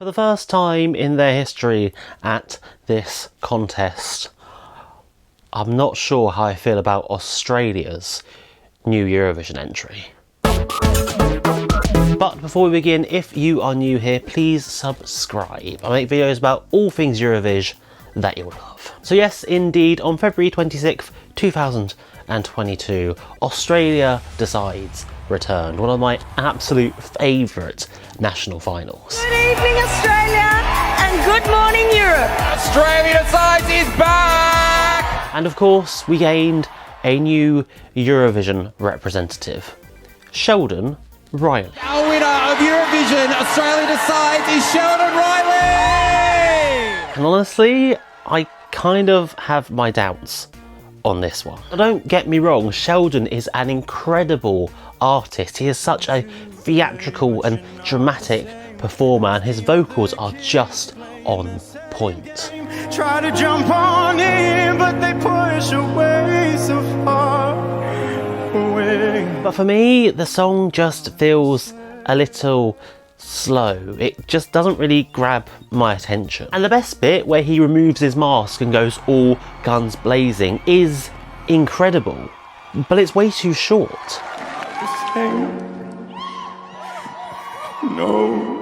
For the first time in their history at this contest, I'm not sure how I feel about Australia's new Eurovision entry. But before we begin, if you are new here, please subscribe. I make videos about all things Eurovision that you'll love. So yes, indeed, on February 26th, 2022, Australia Decides returned, one of my absolute favourite national finals. Good evening, Australia, and good morning, Europe. Australia Decides is back! And of course, we gained a new Eurovision representative, Sheldon Riley. Our winner of Eurovision, Australia Decides, is Sheldon Riley! And honestly, I kind of have my doubts on this one. Now, don't get me wrong, Sheldon is an incredible artist. He is such a theatrical and dramatic performer, and his vocals are just on point. Try to jump on in, but they push away so far away. But for me, the song just feels a little slow. It just doesn't really grab my attention. And the best bit, where he removes his mask and goes all guns blazing, is incredible, but it's way too short. No.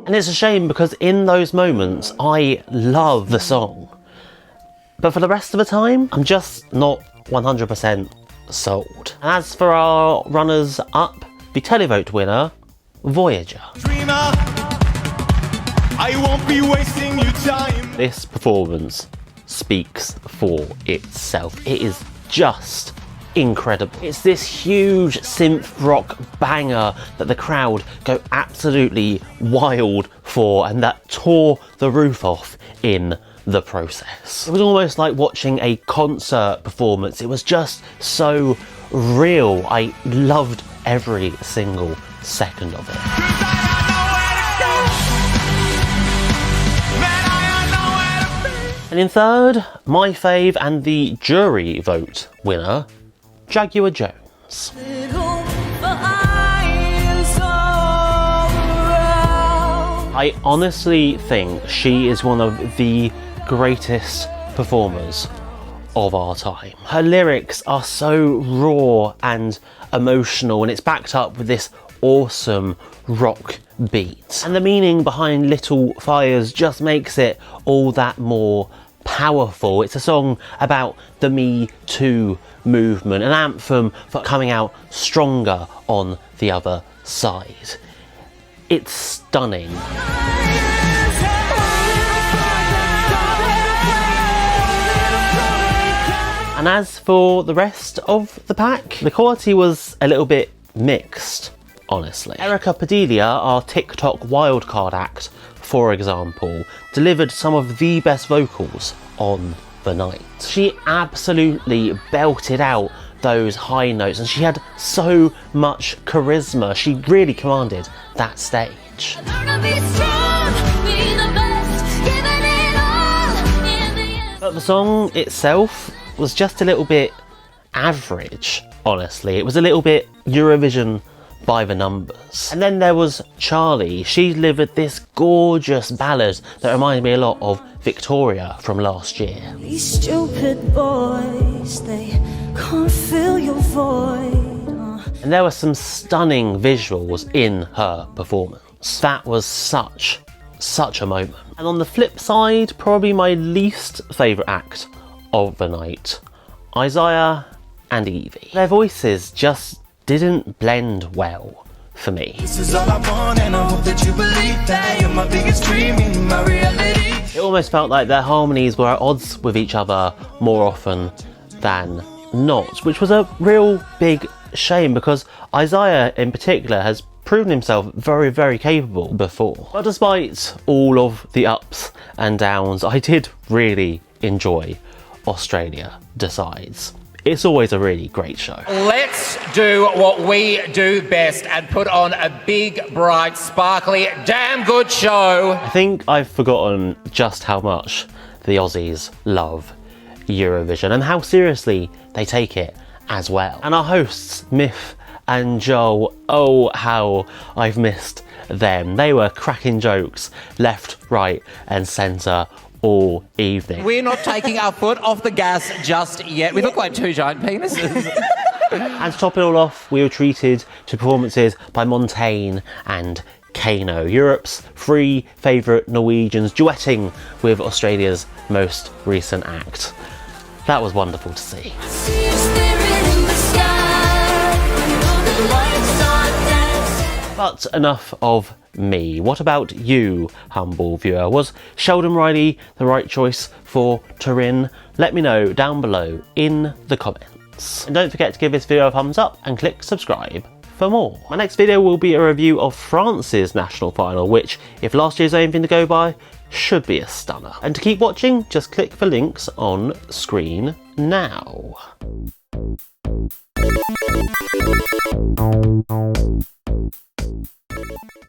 And it's a shame, because in those moments I love the song, but for the rest of the time I'm just not 100% sold. And as for our runners up, the televote winner, Voyager. Dreamer, I won't be wasting your time. This performance speaks for itself. It is just incredible. It's this huge synth rock banger that the crowd go absolutely wild for, and that tore the roof off in the process. It was almost like watching a concert performance. It was just so real. I loved every single second of it. And in third, my fave and the jury vote winner, Jaguar Jones. I honestly think she is one of the greatest performers of our time. Her lyrics are so raw and emotional, and it's backed up with this awesome rock beat. And the meaning behind Little Fires just makes it all that more powerful. It's a song about the Me Too movement, an anthem for coming out stronger on the other side. It's stunning. And as for the rest of the pack, the quality was a little bit mixed, honestly. Erica Padilla, our TikTok wildcard act, for example, delivered some of the best vocals on the night. She absolutely belted out those high notes, and she had so much charisma. She really commanded that stage. But the song itself was just a little bit average, honestly. It was a little bit Eurovision by the numbers. And then there was Charlie. She delivered this gorgeous ballad that reminded me a lot of Victoria from last year. These stupid boys, they can't fill your void. And there were some stunning visuals in her performance. That was such a moment. And on the flip side, probably my least favourite act of the night, Isaiah and Evie. Their voices just didn't blend well for me. This is all I want, and I hope that you believe that you're my biggest dream in my reality. It almost felt like their harmonies were at odds with each other more often than not, which was a real big shame, because Isaiah in particular has proven himself very, very capable before. But despite all of the ups and downs, I did really enjoy Australia Decides. It's always a really great show. Let's do what we do best and put on a big, bright, sparkly, damn good show. I think I've forgotten just how much the Aussies love Eurovision and how seriously they take it as well. And our hosts, Myth and Joel, oh how I've missed them. They were cracking jokes left, right and centre all evening. We're not taking our foot off the gas just yet. We look like two giant penises. And to top it all off, we were treated to performances by Montaigne and Kano, Europe's three favourite Norwegians, duetting with Australia's most recent act. That was wonderful to see. But enough of me. What about you, humble viewer? Was Sheldon Riley the right choice for Turin? Let me know down below in the comments. And don't forget to give this video a thumbs up and click subscribe for more. My next video will be a review of France's national final, which, if last year's anything to go by, should be a stunner. And to keep watching, just click the links on screen now.